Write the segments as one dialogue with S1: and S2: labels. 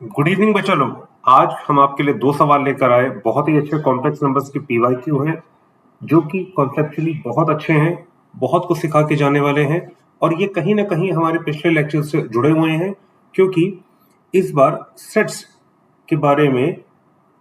S1: Good evening बच्चा लोग। आज हम आपके लिए दो सवाल लेकर आए। बहुत ही अच्छे कॉम्प्लेक्स नंबर्स के पीवाईक्यू हैं जो कि कॉन्सेप्चुअली बहुत अच्छे हैं, बहुत कुछ सिखा के जाने वाले हैं और ये कहीं ना कहीं हमारे पिछले लेक्चर से जुड़े हुए हैं क्योंकि इस बार सेट्स के बारे में,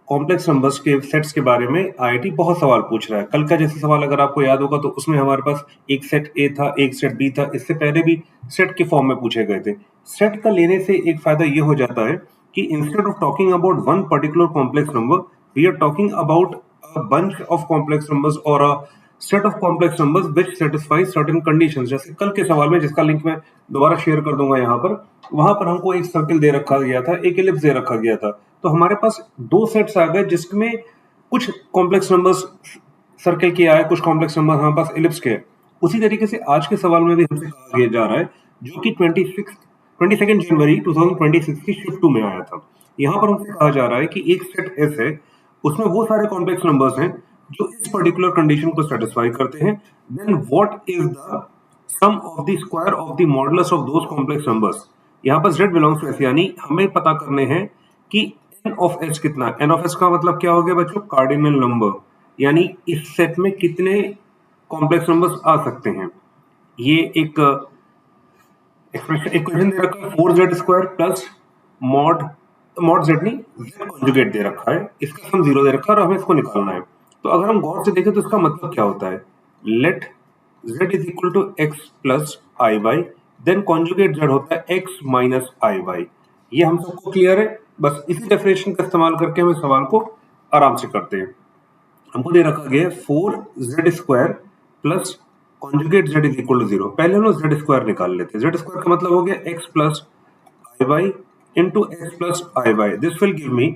S1: कॉम्प्लेक्स नंबर्स के सेट्स के बारे में आईआईटी बहुत सवाल पूछ रहा है। कल का जैसे सवाल अगर आपको याद होगा तो उसमें हमारे पास एक सेट ए था, एक सेट बी था। इससे पहले भी सेट के फॉर्म में पूछे गए थे। सेट का लेने से एक फायदा ये हो जाता है कि instead of talking about one particular complex number, we are talking about a bunch of complex numbers और a set of complex numbers which satisfy certain conditions. जैसे कल के सवाल में, जिसका लिंक मैं दोबारा शेयर कर दूंगा यहाँ पर, वहां पर हमको एक सर्कल दे रखा गया था, एक एलिप्स दे रखा गया था। तो हमारे पास दो सेट्स आ गए जिसमें कुछ कॉम्प्लेक्स नंबर्स सर्कल के आए, कुछ कॉम्प्लेक्स नंबर हमारे पास एलिप्स के हैं। उसी तरीके से आज के सवाल में भी हमसे कहा गया जा रहा है, जो कि 22 जनवरी 2026 की शिफ्ट 2 में आया था। यहाँ पर हमसे कहा जा रहा है कि एक सेट एस है, उसमें वो सारे कॉम्प्लेक्स नंबर्स हैं जो इस पर्टिकुलर कंडीशन को सेटिस्फाई करते हैं। Then what is the sum of the square of the modulus of those complex numbers. यहाँ पर z बिलोंग्स टू s, यानी हमें पता करने हैं कि n ऑफ s कितना है। n ऑफ s का मतलब क्या हो गया बच्चों? कार्डिनल नंबर, यानी इस सेट में कितने कॉम्प्लेक्स नंबर्स आ सकते हैं। ये एक इक्वेशन दे रखा है, 4z² plus mod mod z नहीं, z कॉन्जुगेट दे रखा है, इसका सम 0 दे रखा है और हमें इसको निकालना है। तो अगर हम गौर से देखें तो इसका मतलब क्या होता है? Let z is equal to x plus i y, then conjugate z होता है x माइनस आई वाई। ये हम सबको क्लियर है? बस इसी डेफिनेशन का इस्तेमाल करके हम इस सवाल को आराम से करते हैं। हमको दे रखा गया है 4z² plus conjugate z is equal to 0। पहले हम लोग z² निकाल लेते हैं। z² का मतलब हो गया x plus i y into x plus i y. This will give me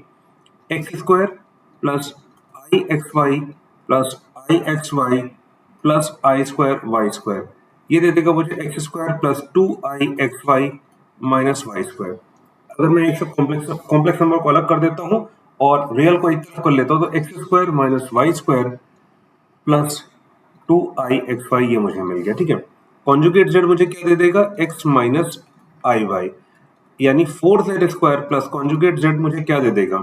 S1: x² plus i x y plus i x y plus i² y²। ये दे देगा मुझे x² plus 2i(xy) minus y²। अगर मैं एक कॉम्प्लेक्स नंबर को अलग कर देता हूं और रियल को एक तरफ कर लेता हूं तो x² minus y² plus 2i(xy) ये मुझे मिल गया। ठीक है, कॉन्जुगेट z मुझे क्या दे देगा? x माइनस आई वाई, यानी 4z² प्लस कॉन्जुगेट z मुझे क्या दे देगा?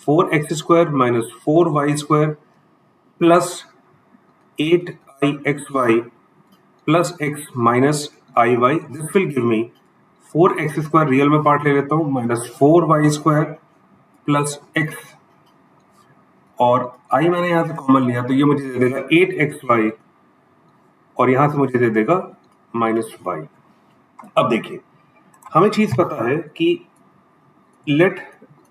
S1: 4x² minus 4y² plus 8i(xy) plus x minus i y. This will give me 4x² real में पार्ट ले लेता हूं माइनस 4y² प्लस x, और i मैंने यहां से कॉमन लिया तो ये मुझे दे देगा 8xy और यहां से मुझे दे देगा माइनस y। अब देखिए, हमें चीज पता है कि let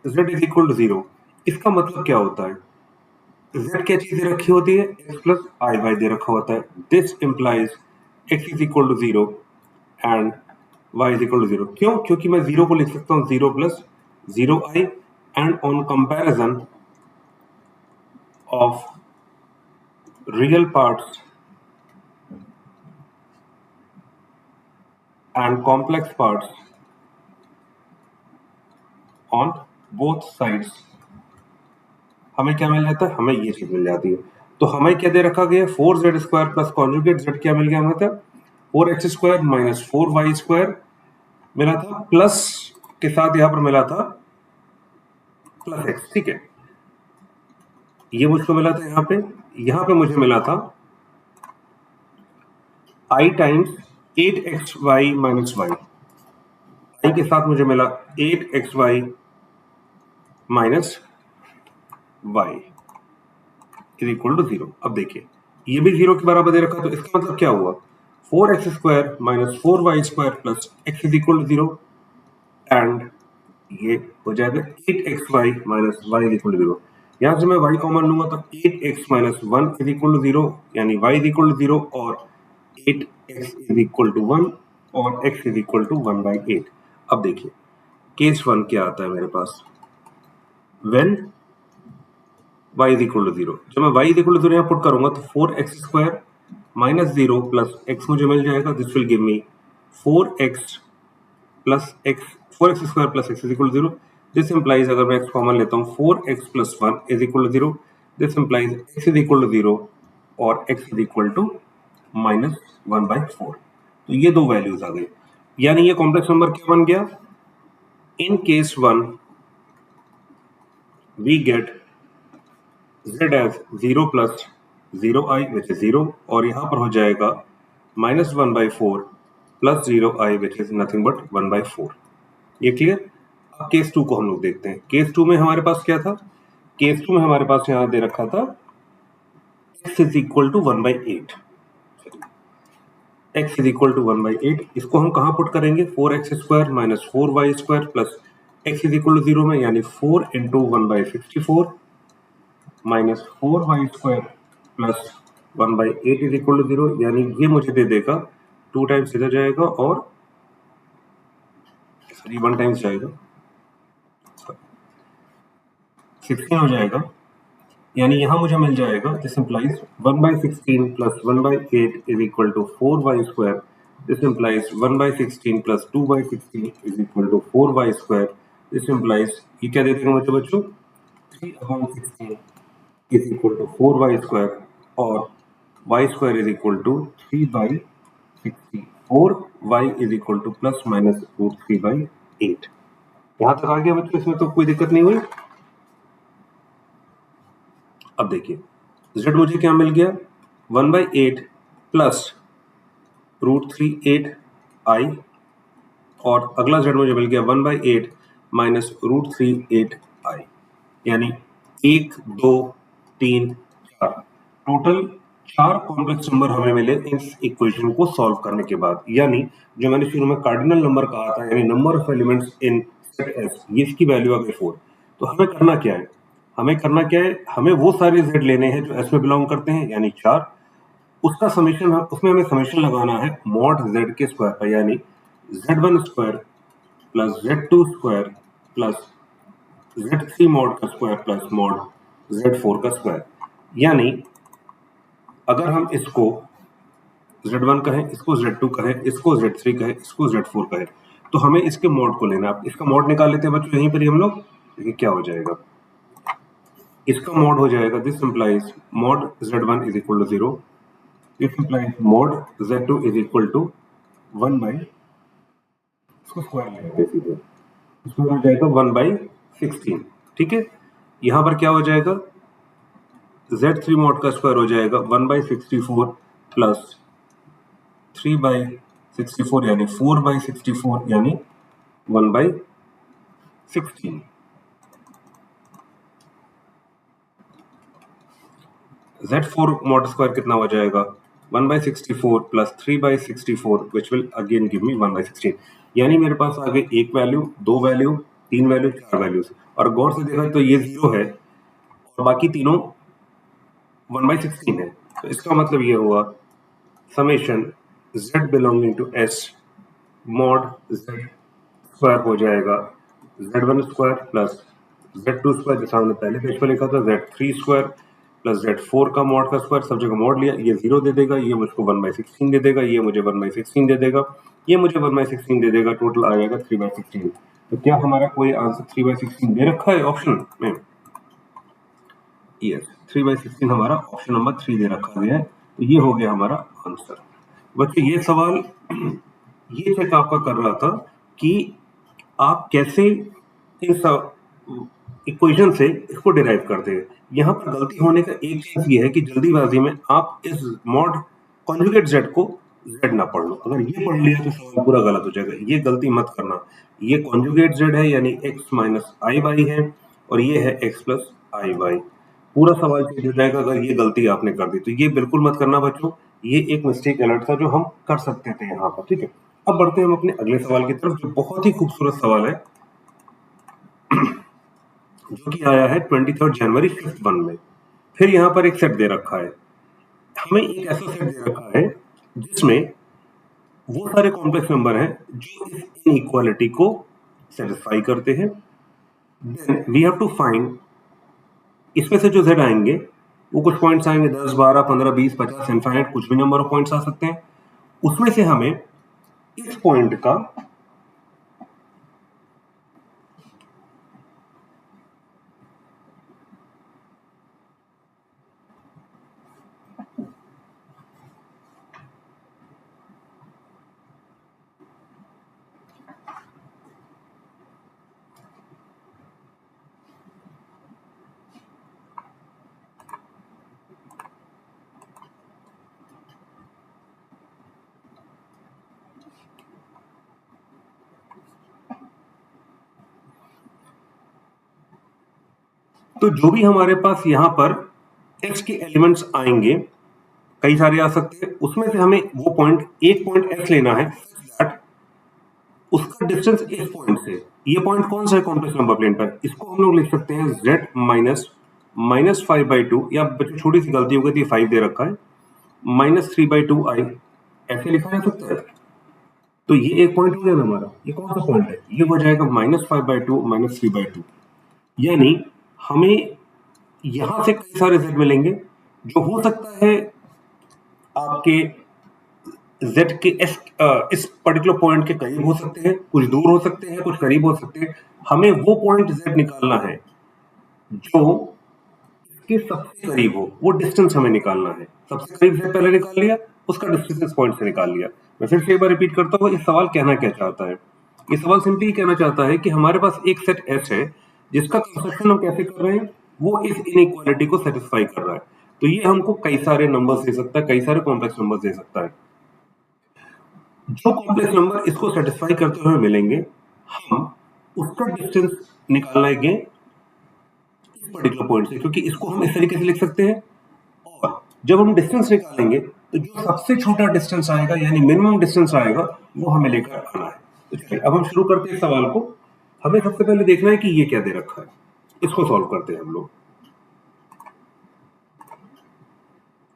S1: z is equal to 0, इसका मतलब क्या होता है? z क्या चीज दे रखी होती है? x प्लस आई वाई दे रखा होता है। This implies x is equal to 0 and y is equal to 0। क्यों? क्योंकि मैं 0 को लिख सकता हूं 0 plus 0i, and on comparison of real parts and complex parts on both sides हमें क्या मिल जाता है? हमें ये चीज मिल जाती है। तो हमें क्या दे रखा गया? 4z² प्लस कॉन्जुगेट z क्या मिल गया हमें? था 4x² माइनस 4y² मिला था, प्लस के साथ यहां पर मिला था प्लस x। ठीक है, ये मुझको मिला था यहां पे मुझे मिला था i times 8xy minus y। i के साथ मुझे मिला 8xy minus y is equal to 0। अब देखिए, ये भी 0 के बराबर दे रखा, तो इसका मतलब क्या हुआ? 4x² minus 4y² plus x is equal to 0, and ये हो जाएगा 8xy minus y is equal to 0। यहां से मैं y कॉमन लूंगा तो 8x minus 1 is equal to 0, यानी y इज इक्वल टू 0 और 8x इज इक्वल टू 1 और x इज इक्वल टू 1/8। अब देखिए, केस 1 क्या आता है मेरे पास? When y is equal to 0। जब मैं y इज इक्वल टू 0 यहाँ पुट करूंगा तो 4x² माइनस 0 प्लस x मुझे मिल जाएगा। This will give me 4x plus x, 4x² plus x is equal to 0। This implies, अगर मैं x कॉमन लेता हूँ, 4x plus 1 is equal to 0। This implies x is equal to 0 और x is equal to minus 1/4। तो ये दो values आ गई, यानी ये कॉम्प्लेक्स नंबर क्या बन गया? In case 1 we get z as 0 plus 0i which is 0, और यहाँ पर हो जाएगा -1/4 plus 0i which is nothing but 1/4। ये क्लियर? अब केस 2 को हम लोग देखते हैं। केस 2 में हमारे पास क्या था? केस 2 में हमारे पास यहाँ दे रखा था x is equal to 1/8। x is equal to 1/8, इसको हम कहाँ पुट करेंगे? 4x² minus 4y² plus x is equal to 0 में, यानी 4 into 1/64 minus 4y² plus 1/8 is equal to 0, यानी ये मुझे दे देगा 2 टाइम्स इधर जाएगा और 1 टाइम्स जाएगा, 16 हो जाएगा। यानी यहाँ मुझे मिल जाएगा, this implies 1/16 plus 1/8 is equal to 4y²। This implies 1/16 plus 2/16 is equal to 4y²। This implies ये क्या दे देगा मुझे बच्चों? 3/16 इज इक्वल टू 4y² और y² is equal to 3/60। 4y is equal to plus minus √3/8। यहाँ तक आ गया बच्चों, इसमें तो कोई दिक्कत नहीं हुई। अब देखिए z मुझे क्या मिल गया? 1/8 प्लस √3/8i, और अगला z मुझे मिल गया 1/8 माइनस √3/8i, यानी 1 2 3 4 टोटल 4 कॉम्प्लेक्स नंबर हमें मिले इस इक्वेशन को सॉल्व करने के बाद। यानी जो मैंने शुरू में कार्डिनल नंबर कहा था, यानी number of elements in set S, ये इसकी वैल्यू आ गई 4। तो हमें करना क्या है? हमें वो सारे z लेने हैं जो S में बिलोंग करते हैं, यानी 4। उसका समेशन, उसमें हमें समेशन लगाना है मॉड z के स्क्वायर पर, यानी z1² plus z2² plus z3 mod का स्क्वायर प्लस मॉड z4 का स्क्वायर। यानी अगर हम इसको z1 कहें, इसको z2 कहें, इसको z3 कहें, इसको z4 कहें, तो हमें इसके मॉड को लेना है। इसका मॉड निकाल लेते हैं बच्चों यहीं पर ही हम लोग। देखिए क्या हो जाएगा, इसका मॉड हो जाएगा, this implies mod z1 is equal to 0, this implies mod z2 is equal to 1/, इसको स्क्वायर ले लेते हैं सीधे, इसमें हो जाएगा 1/16। ठीक है, यहां पर क्या हो जाएगा? z3 मॉड का स्क्वायर हो जाएगा 1/64 प्लस 3/64, यानी 4/64, यानी 1/16। z4 मॉड स्क्वायर कितना हो जाएगा? 1/64 plus 3/64 which will again give me 1/16। यानी मेरे पास आ गई एक वैल्यू, दो वैल्यू, तीन वैल्यू, चार वैल्यूज। और गौर से देखा तो ये 0 है और बाकी तीनों 1/16 है। तो इसका मतलब ये हुआ summation z belonging to S mod z square हो जाएगा z1² प्लस z2², जैसा हमने पहले पेज पर लिखा था, z3² प्लस z4 का मॉड का स्क्वायर, सब जगह मॉड लिया, ये 0 दे देगा, ये मुझको 1/16 दे देगा, ये मुझे 1/16 दे देगा, ये मुझे 1/16 दे देगा, टोटल आ जाएगा 3/16। तो क्या हमारा कोई आंसर 3/16 दे रखा है ऑप्शन में? यस, 3/16 हमारा ऑप्शन नंबर 3 दे रखा गया है। तो ये हो गया हमारा आंसर। बच्चों ये सवाल ये चेक आपका कर रहा था कि आप कैसे इस इक्वेशन से इसको डिराइव करते हैं। यहाँ पर गलती होने का एक चीज ये है कि जल्दीबाजी में आप इस मॉड कॉन्जुगेट z को z ना पढ़ लो। अगर ये पढ़ लिया तो सवाल पूरा गलत हो जाएगा, ये गलती मत करना। ये कॉन्जुगेट z है, यानी x माइनस आई वाई है, और ये है x प्लस आई वाई। पूरा सवाल चेंज हो जाएगा अगर ये गलती आपने कर दी, तो ये बिल्कुल मत करना बच्चों। ये एक मिस्टेक अलर्ट था जो हम कर सकते थे यहाँ पर। ठीक है, अब बढ़ते हैं हम अपने अगले सवाल की तरफ, जो बहुत ही खूबसूरत सवाल है, जो कि आया है 23 जनवरी 5th में। फिर यहाँ पर एक सेट दे रखा है, हमें एक ऐसा सेट दे रखा है जिसमें वो सारे कॉम्प्लेक्स नंबर हैं जो इस इनइक्वालिटी को सेटिस्फाई करते हैं। Then we have to find, इसमें से जो z आएंगे वो कुछ पॉइंट्स आएंगे, 10 12 15 20 50 इनफाइनाइट, कुछ भी नंबर ऑफ पॉइंट्स आ सकते हैं। उसमें से हमें इस पॉइंट का तो जो भी हमारे पास यहाँ पर x के एलिमेंट्स आएंगे, कई सारे आ सकते हैं, उसमें से हमें वो पॉइंट, एक पॉइंट x लेना है दैट उसका डिस्टेंस इस पॉइंट से, ये पॉइंट कौन सा है कॉम्प्लेक्स नंबर प्लेन पर, इसको हम लोग लिख सकते हैं z माइनस 5/2, या बच्चों छोटी सी गलती हो गई थी, 5 दे रखा है, -3/2i, ऐसे लिखा जा सकता है। तो ये एक पॉइंट हो गया ना हमारा, ये कौन सा पॉइंट है, ये हो जाएगा -5/2 -3/2, यानी हमें यहां से कई सारे z मिलेंगे, जो हो सकता है आपके z के इस पर्टिकुलर पॉइंट के करीब हो सकते हैं, कुछ दूर हो सकते हैं, कुछ करीब हो सकते हैं। हमें वो पॉइंट z निकालना है जो इसके सबसे करीब हो, वो डिस्टेंस हमें निकालना है। सबसे करीब z पहले निकाल लिया, उसका डिस्टेंस इस पॉइंट से निकाल लिया। मैं फिर से एक बार रिपीट करता हूँ, इस सवाल कहना क्या चाहता है। ये सवाल सिंपली कहना चाहता है कि हमारे पास एक सेट S है, जिसका कंस्ट्रक्शन हम कैसे कर रहे हैं, वो इस इनइक्वालिटी को सेटिस्फाई कर रहा है। तो ये हमको कई सारे नंबर्स दे सकता है, कई सारे कॉम्प्लेक्स नंबर्स दे सकता है। जो कॉम्प्लेक्स नंबर इसको सेटिस्फाई करते हुए मिलेंगे, हम उसका डिस्टेंस निकालना है इस पर्टिकुलर पॉइंट से, क्योंकि इसको हम इस तरीके से लिख सकते हैं। और जब हम डिस्टेंस निकालेंगे तो जो सबसे छोटा डिस्टेंस आएगा, यानी मिनिमम डिस्टेंस आएगा, वो हमें लेकर आना है। तो चलिए अब हम शुरू करते हैं इस सवाल को। हमें सबसे पहले देखना है कि ये क्या दे रखा है, इसको सॉल्व करते हैं हम लोग।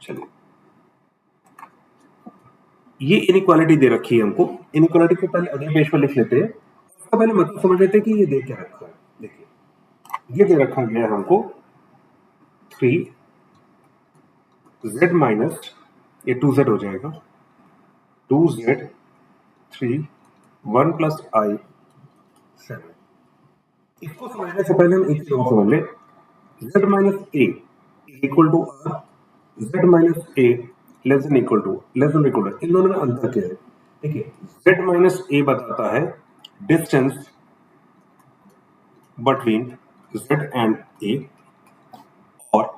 S1: चलिए, ये इनइक्वालिटी दे रखी है हमको। इनइक्वालिटी को पहले अगले पेज पर लिख लेते हैं, उसका पहले मतलब समझ लेते हैं कि ये दे क्या रखा है। देखिए, ये दे रखा गया है हमको 3z माइनस, ये 2z हो जाएगा, 2z 3 1 प्लस i 7। इसको समझने से पहले हम एक चीज और समझ लें, z minus a equal to r, z minus a less than equal to, इन दोनों में अंतर क्या है। देखिए, z माइनस ए बताता है distance between z and a, और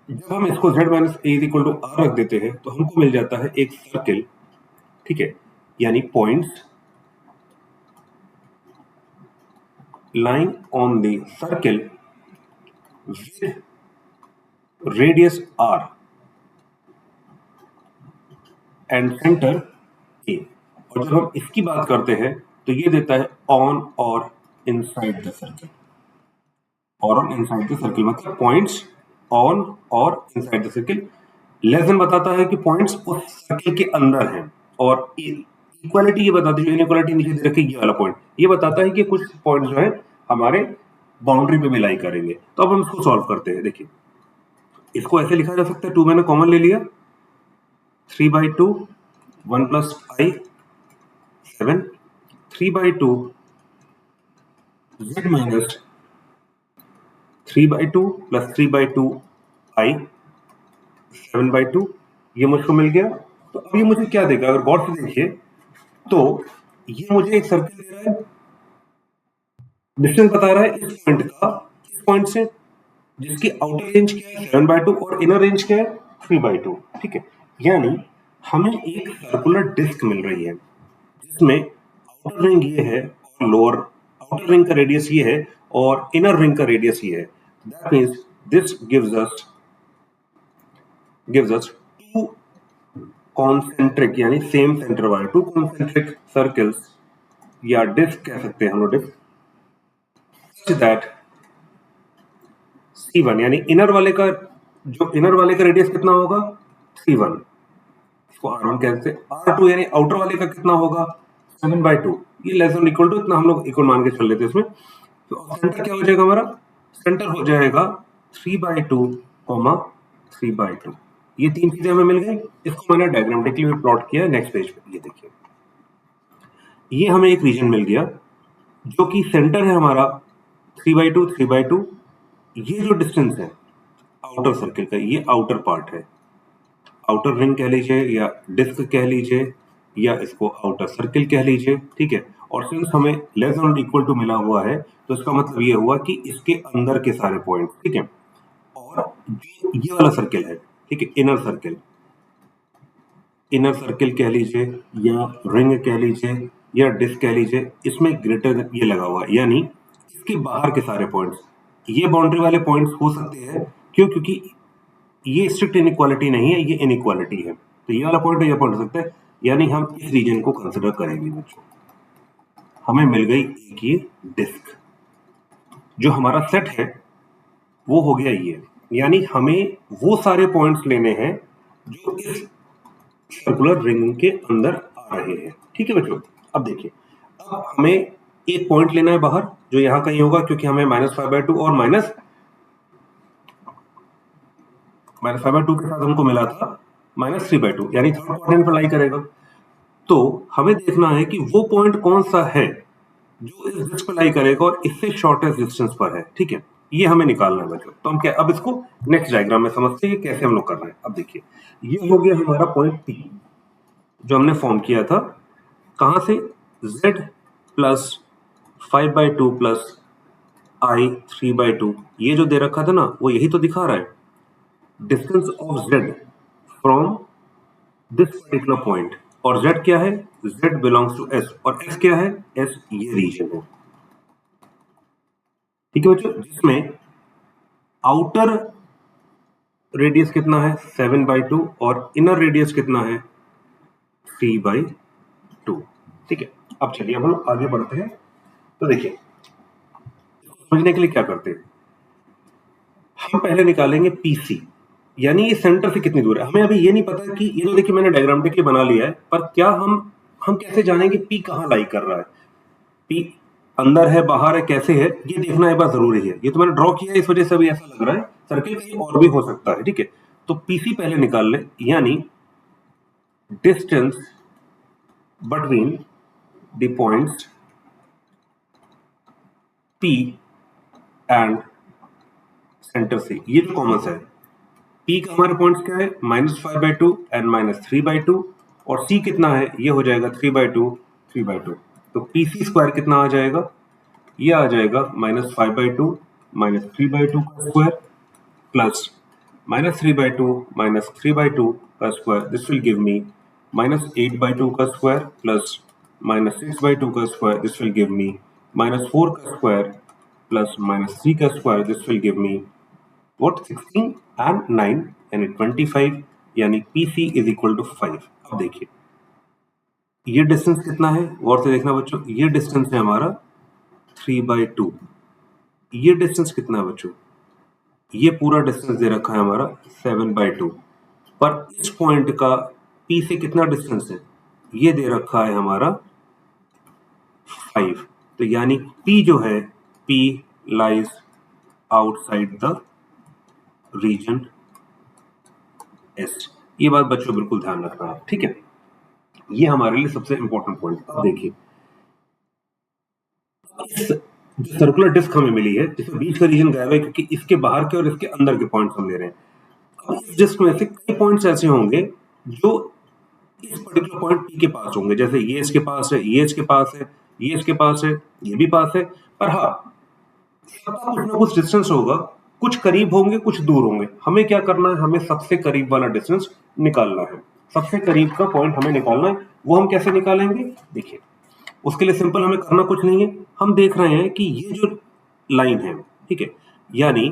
S1: जब हम इसको z minus a equal to r रख देते हैं तो हमको मिल जाता है एक सर्किल, ठीक है, यानी points lying on the circle with radius r and center a। और जब हम इसकी बात करते हैं तो ये देता है on और inside the circle, और on inside the circle मतलब पॉइंट्स on और inside the circle। Less than बताता है कि पॉइंट्स उस सर्किल के अंदर हैं, और इक्वालिटी ये बताती है, इनइक्वालिटी नीचे दे रखी ये वाला पॉइंट, ये बताता है कि कुछ पॉइंट जो है हमारे बाउंड्री पे भी लाई करेंगे। तो अब हम इसको सॉल्व करते हैं। देखिए, इसको ऐसे लिखा जा सकता है, 2 मैंने कॉमन ले लिया, 3/2 1 plus i 7, 3/2 z minus 3/2 plus 3/2 i 7/2, ये मुझको मिल गया। तो अब ये मुझे क्या देगा, अगर गौर से देखिए तो ये मुझे एक सर्किल दे रहा है, डिस्टेंस बता रहा है इस पॉइंट का, इस पॉइंट से, जिसकी आउटर रेंज क्या है 7/2 और इनर रेंज क्या है 3/2, ठीक है। यानी हमें एक सर्कुलर डिस्क मिल रही है जिसमें आउटर रिंग ये है और लोअर, आउटर रिंग का रेडियस ये है और इनर रिंग का रेडियस ये है। That means this gives us to concentric, यानी सेम सेंटर वाले टू कॉन्सेंट्रिक सर्कल्स, या डिस्क कह सकते हैं हम लोग, डिस्क दैट C1, यानी इनर वाले का, जो इनर वाले का रेडियस कितना होगा C1, इसको R1 कहते हैं। R2 यानी आउटर वाले का कितना होगा 7/2, ये लेस देन इक्वल टू, इतना हम लोग इक्वल मान के चल लेते हैं इसमें। तो सेंटर क्या हो जाएगा हमारा, सेंटर हो जाएगा 3/2, 3/2। ये तीन चीजें हमें मिल गई। इसको मैंने डायग्रामेटिकली में प्लॉट किया नेक्स्ट पेज पे। ये देखिए, ये हमें एक रीजन मिल गया जो कि सेंटर है हमारा 3/2 3/2। ये जो डिस्टेंस है आउटर सर्किल का, ये आउटर पार्ट है, आउटर रिंग कह लीजिए या डिस्क कह लीजिए या इसको आउटर सर्किल कह लीजिए, ठीक है। और सिंस हमें लेस देन इक्वल टू मिला हुआ है तो इसका मतलब ये हुआ कि इसके अंदर के सारे पॉइंट, ठीक है। और ये वाला सर्किल है, ठीक है, इनर सर्किल, इनर सर्किल कह लीजिए या रिंग कह लीजिए या डिस्क कह लीजिए, इसमें ग्रेटर ये लगा हुआ है, यानी इसके बाहर के सारे पॉइंट्स, ये बाउंड्री वाले पॉइंट्स हो सकते हैं, क्यों? क्योंकि ये स्ट्रिक्ट इनइक्वालिटी नहीं है, ये इनइक्वालिटी है। तो ये वाला पॉइंट और ये पॉइंट हो सकता है, यानी हम इस रीजन को कंसिडर करेंगे बच्चों। हमें मिल गई एक ये डिस्क। जो हमारा सेट है वो हो गया ये, यानी हमें वो सारे पॉइंट्स लेने हैं जो इस सर्कुलर रिंग के अंदर आ रहे हैं। ठीक है बच्चों, अब देखिए, अब हमें एक पॉइंट लेना है बाहर जो यहां कहीं होगा, क्योंकि हमें -5/2 और -5/2 के साथ हमको मिला था -3/2, यानी थर्ड क्वाड्रेंट पर लाई करेगा। तो हमें देखना है कि वो पॉइंट कौन सा है जो इस डिस्क पर लाई करेगा और इससे शॉर्टेस्ट डिस्टेंस पर है। ठीक है, ये हमें निकालना है बच्चों। तो हम क्या, अब इसको नेक्स्ट डायग्राम में समझते हैं कैसे हम लोग कर रहे हैं। अब देखिए, ये हो गया हमारा पॉइंट P जो हमने फॉर्म किया था। कहां से? Z प्लस 5/2 प्लस I 3/2, ये जो दे रखा था ना, वो यही तो दिखा रहा है। Distance of Z from this particular point, और Z क्या है? Z बिलोंग्स टू S, और S क्या है? S ये रीजन है। ठीक है बच्चों, जिसमें आउटर रेडियस कितना है? 7/2, और इनर रेडियस कितना है? 3/2। ठीक है, अब चलिए हम लोग आगे बढ़ते हैं। तो देखिए, समझने के लिए क्या करते हैं, हम पहले निकालेंगे PC, यानी ये सेंटर से कितनी दूर है। हमें अभी ये नहीं पता कि, ये तो देखिए मैंने डायग्रामेटिकली बना लिया है, पर क्या हम कैसे जानेंगे P कहाँ लाई कर रहा है? P अंदर है, बाहर है, कैसे है, ये देखना एक बार जरूरी है। ये तो मैंने ड्रॉ किया है, इस वजह से अभी ऐसा लग रहा है, सर्किल कहीं और भी हो सकता है। ठीक है, तो PC पहले निकाल ले, यानी distance between the points P and centre से, ये जो कॉमन है। P का हमारे पॉइंट्स क्या है? -5/2 एंड -3/2, और C कितना है? ये हो जाएगा 3/2 3/2। तो PC स्क्वायर कितना आ जाएगा? ये आ जाएगा -5/2 -3/2 का स्क्वायर प्लस -3/2 -3/2 का स्क्वायर, दिस विल गिव मी -8/2 का स्क्वायर प्लस -6/2 का स्क्वायर, दिस विल गिव मी -4 का स्क्वायर प्लस -3 का square, this will give me what 16 and 9 यानी 25, यानी PC इज इक्वल टू 5। अब देखिए, ये डिस्टेंस कितना है? गौर से देखना बच्चों, ये डिस्टेंस है हमारा 3/2। ये डिस्टेंस कितना है बच्चों? ये पूरा डिस्टेंस दे रखा है हमारा 7/2, पर इस पॉइंट का P से कितना डिस्टेंस है? ये दे रखा है हमारा 5। तो यानी P जो है, P lies outside the region S। ये बात बच्चों बिल्कुल ध्यान रखना है। ठीक है, ये हमारे लिए सबसे इंपॉर्टेंट पॉइंट। अब देखिए, इस जो सर्कुलर डिस्क हमें मिली है, जिसमें बीच का रीजन गायब है, क्योंकि इसके बाहर के और इसके अंदर के पॉइंट्स हम ले रहे हैं। अब इस डिस्क में से कई पॉइंट्स ऐसे होंगे जो इस पर्टिकुलर पॉइंट P के पास होंगे, जैसे ये इसके पास है, ये इसके पास है, ये इसके पास है, ये भी पास है। पर हाँ, सबका कुछ ना कुछ डिस्टेंस होगा, कुछ करीब होंगे, कुछ दूर होंगे। हमें क्या करना है? हमें सबसे करीब वाला डिस्टेंस निकालना है। सबसे करीब का पॉइंट हमें निकालना है। वो हम कैसे निकालेंगे? देखिए, उसके लिए सिंपल, हमें करना कुछ नहीं है। हम देख रहे हैं कि ये जो लाइन है, ठीक है, यानी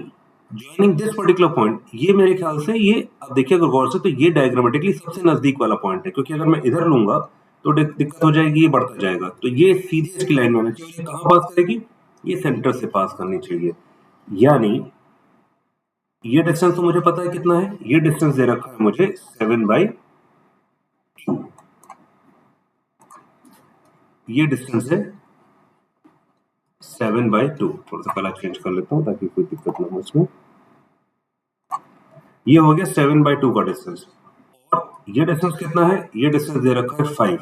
S1: ज्वाइनिंग दिस पर्टिकुलर पॉइंट, ये मेरे ख्याल से, ये अब देखिए अगर गौर से, तो ये डायग्रामेटिकली सबसे नजदीक वाला पॉइंट है, क्योंकि अगर मैं इधर लूंगा तो दिक्कत हो जाएगी, ये बढ़ता जाएगा। तो ये सीधे इसकी लाइन में चाहिए, कहां पास करेगी? ये सेंटर से पास करनी चाहिए। यानी ये डिस्टेंस तो मुझे पता है कितना है, ये डिस्टेंस दे रखा है मुझे 7/2। ये डिस्टेंस है 7/2। थोड़ा सा कलर चेंज कर लेता हूं ताकि कोई दिक्कत ना हो इसमें। ये हो गया 7/2 का डिस्टेंस, और ये डिस्टेंस कितना है? ये डिस्टेंस दे रखा है 5।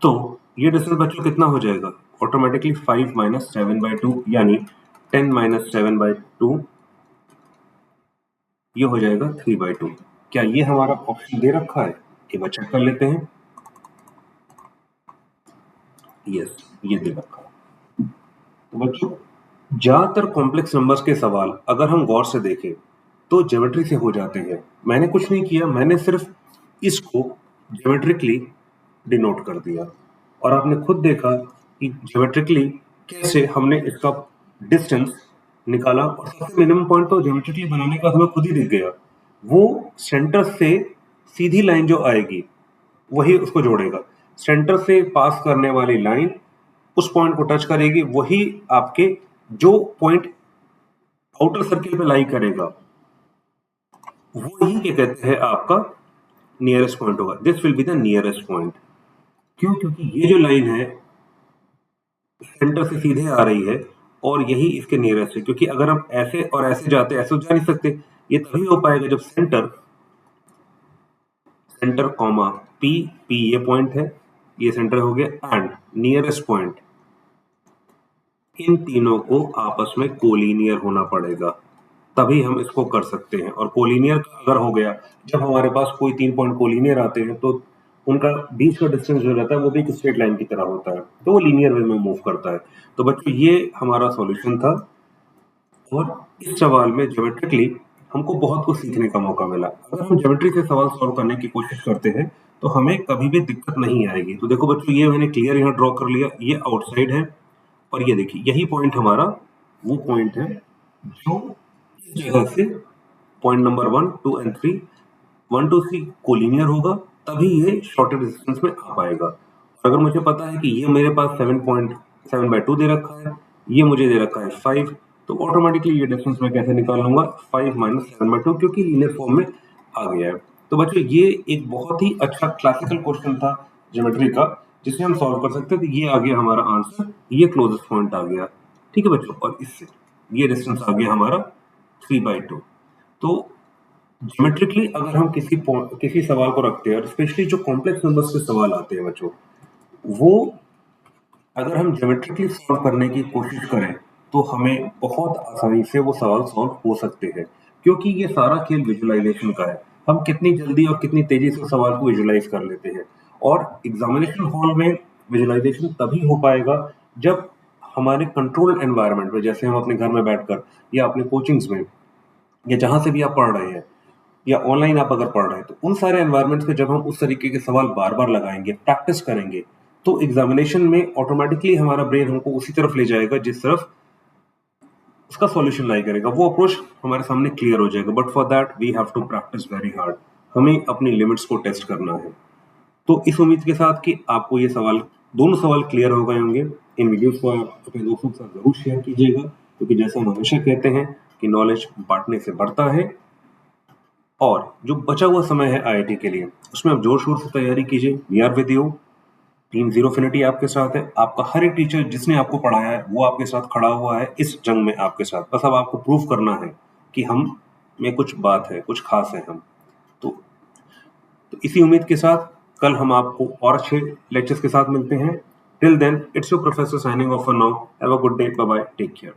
S1: तो ये डिस्टेंस बच्चों कितना हो जाएगा? ऑटोमेटिकली 5 - 7/2, यानी 10 - 7/2, ये हो जाएगा 3/2। क्या ये हमारा ऑप्शन दे रखा है? एक बार चेक कर लेते हैं। यस, ये दे रखा है। तो बच्चों, ज्यादातर कॉम्प्लेक्स नंबर्स के सवाल अगर हम गौर से देखें तो ज्योमेट्री से हो जाते हैं। मैंने कुछ नहीं किया, मैंने सिर्फ इसको ज्योमेट्रिकली डिनोट कर दिया, और आपने खुद देखा कि ज्योमेट्रिकली कैसे हमने इसका डिस्टेंस निकाला और सबसे मिनिमम पॉइंट तो ज्योमेट्रिकली बनाने का हमें खुद ही दिख गया। वो सेंटर से सीधी लाइन जो आएगी वही उसको जोड़ेगा। सेंटर से पास करने वाली लाइन उस पॉइंट को टच करेगी, वही आपके जो पॉइंट आउटर सर्किल पे लाई करेगा वो ही क्या कहते हैं आपका नियरेस्ट पॉइंट होगा। This will be the nearest point. क्यों? क्योंकि ये जो लाइन है सेंटर से सीधे आ रही है और यही इसके नियरेस्ट है। क्योंकि अगर हम ऐसे और ऐसे जाते, ऐसे तो जा नहीं सकते। ये तभी हो पाएगा जब सेंटर कॉमा पी, ये पॉइंट है, ये सेंटर हो गया, एंड नियरेस्ट पॉइंट, इन तीनों को आपस में कोलिनियर होना पड़ेगा, तभी हम इसको कर सकते हैं। और कोलिनियर अगर हो गया, जब हमारे पास कोई 3 पॉइंट कोलिनियर आते हैं तो उनका बीच का डिस्टेंस जो रहता है वो भी एक स्ट्रेट लाइन की तरह होता है, तो वो लीनियर वे में मूव करता है। तो बच्चों ये हमारा सॉल्यूशन था और इस सवाल में ज्योमेट्रिकली हमको बहुत कुछ सीखने का मौका मिला। अगर हम ज्योमेट्री से सवाल सॉल्व करने की कोशिश करते हैं तो हमें कभी भी दिक्कत नहीं आएगी। तो देखो बच्चों, ये मैंने क्लियर यहाँ ड्रॉ कर लिया, ये आउटसाइड है और ये देखिए यही पॉइंट हमारा वो पॉइंट है जो इस जगह से पॉइंट नंबर 1, 2 एंड 3, 1 2 3 कोलिनियर होगा, तभी ये शॉर्टेस्ट डिस्टेंस में आ पाएगा। अगर मुझे पता है कि ये मेरे पास 7.7/2 दे रखा है, ये मुझे दे रखा है 5, तो ऑटोमेटिकली ये डिस्टेंस मैं कैसे निकाल लूंगा, 5 - 7/2, क्योंकि लीनियर फॉर्म में आ गया है। तो बच्चों ये एक बहुत ही अच्छा क्लासिकल क्वेश्चन था ज्योमेट्री का, जिसे हम सॉल्व कर सकते थे। ये आ गया हमारा आंसर, ये क्लोजेस्ट पॉइंट आ गया। ठीक है बच्चों, और इससे ये डिस्टेंस आ गया हमारा 3/2। तो ज्योमेट्रिकली अगर हम किसी सवाल को रखते हैं, और स्पेशली जो कॉम्प्लेक्स नंबर्स के सवाल आते हैं बच्चों, वो अगर हम ज्योमेट्रिकली सॉल्व करने की कोशिश करें तो हमें बहुत आसानी से वो सवाल सॉल्व हो सकते हैं, क्योंकि ये सारा खेल विजुअलाइजेशन का है। हम कितनी जल्दी और कितनी तेजी से सवाल को विजुअलाइज कर लेते हैं। और एग्जामिनेशन हॉल में विजुअलाइजेशन तभी हो पाएगा जब हमारे कंट्रोल्ड एनवायरनमेंट में, जैसे हम अपने घर में बैठकर या अपने कोचिंग्स में या जहां से भी आप पढ़ रहे हैं या ऑनलाइन आप अगर पढ़ रहे हैं, तो उन सारे एनवायरनमेंट्स में जब हम उस तरीके के सवाल बार बार लगाएंगे, प्रैक्टिस करेंगे, तो एग्जामिनेशन में ऑटोमेटिकली हमारा ब्रेन हमको उसी तरफ ले जाएगा जिस तरफ उसका सॉल्यूशन लाई करेगा। वो अप्रोच हमारे सामने क्लियर हो जाएगा। But for that we have to practice very hard. हमें अपनी लिमिट्स को टेस्ट करना है। तो इस उम्मीद के साथ कि आपको ये दोनों सवाल क्लियर हो गए होंगे। इन वीडियोस को आप अपने दोस्तों के साथ जरूर शेयर कीजिएगा, क्योंकि जैसा हम हमेशा कहते हैं कि नॉलेज बांटने से बढ़ता है। और जो बचा हुआ समय है आईआईटी के लिए, उसमें आप जोर शोर से तैयारी कीजिए। We are with you. Team Zerofinity आपके साथ है। आपका हर एक टीचर जिसने आपको पढ़ाया है वो आपके साथ खड़ा हुआ है इस जंग में आपके साथ। बस अब आपको प्रूव करना है कि हम में कुछ बात है, कुछ खास है हम। तो इसी उम्मीद के साथ कल हम आपको और अच्छे लेक्चर्स के साथ मिलते हैं। Till then, it's your professor signing off for now. Have a good day. Bye bye. Take care.